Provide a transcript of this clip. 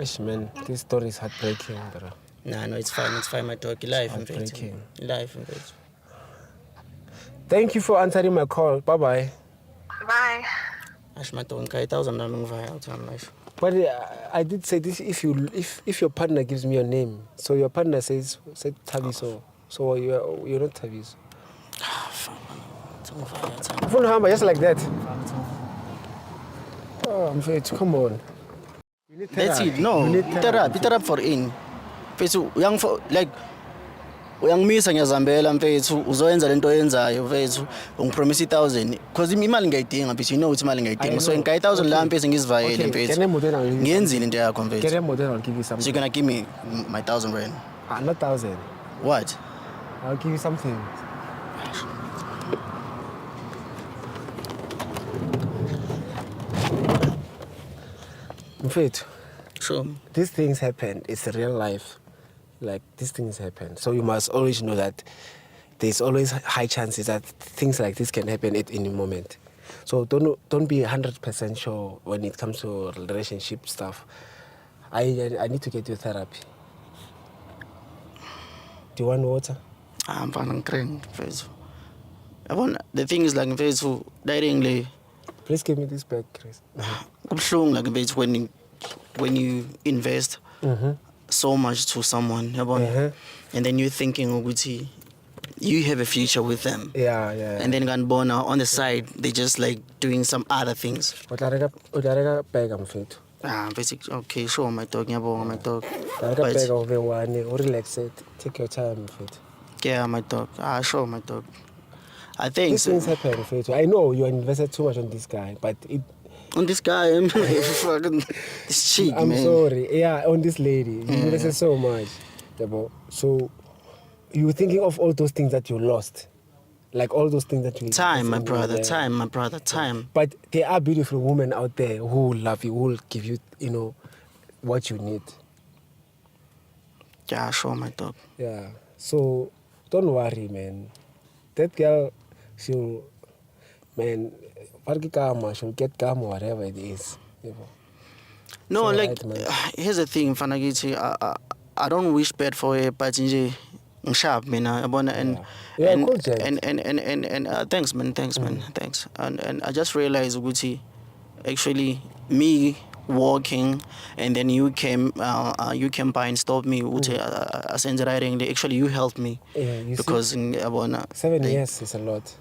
Ish, man, this story is heartbreaking, bro. Nah, no, it's fine, my dog. Life, Heartbreaking. Life, Thank you for answering my call. Bye-bye. Bye. Ash, my dog, 1,000 out time life. But I did say this: if your partner gives me your name, so your partner said Tabiso, so you're not Tabiso. Just like that. Oh, I'm afraid. Come on. That's it. No, therapy for in. Mfethu young for like uyangimisa ngiyazambela mfethu uzoyenza lento oyenzayo mfethu ungipromise 1,000 because imali ngiyayidinga mfethu you know ukuthi imali ngiyayidinga so ngika 1,000 la mfethu ngizivayele mfethu ngiyenzile into yakho mfethu Get a model, I'll give you something. so you're gonna give me my 1,000 rand Not 1,000. what I'll give you something. Mfethu, sure these things happen. It's real life. Like, these things happen. So you must always know that there's always high chances that things like this can happen at any moment. So don't be 100% sure when it comes to relationship stuff. I need to get you therapy. Do you want water? I'm fine crying mfethu the thing is like mfethu directly Please give me this bag, Chris. kubuhlungu like mfethu when you invest so much to someone yabona and then you're thinking ukuthi you have a future with them Yeah. and then ganibona on the side they just like doing some other things Utareka bag, mfethu. Basically, okay, sure, my dog, nyabonga, my dog. Utareka bag over one, relax it. Take your time, mfethu. Yeah, my dog. Sure, my dog. I think These things happen, mfethu. I know you invested too much on this guy, but on this guy, this chick, I'm man. sorry. Yeah, on this lady. You invested so much. So you were thinking of all those things that you lost. Like all those things that you... Time, my brother, time. But there are beautiful women out there who will love you, who will give you, what you need. Yeah, sure, my dog. Yeah. So don't worry, man. That girl, she'll get calm, whatever it is. No, So, like, right, here's the thing, Fanagiti. I don't wish bad for her, but sharp, man. And thanks, man. Thanks. And I just realized, Gucci, actually, me walking, and then you came by and stopped me. Actually, you helped me. Yeah, you because see, 7 years is a lot.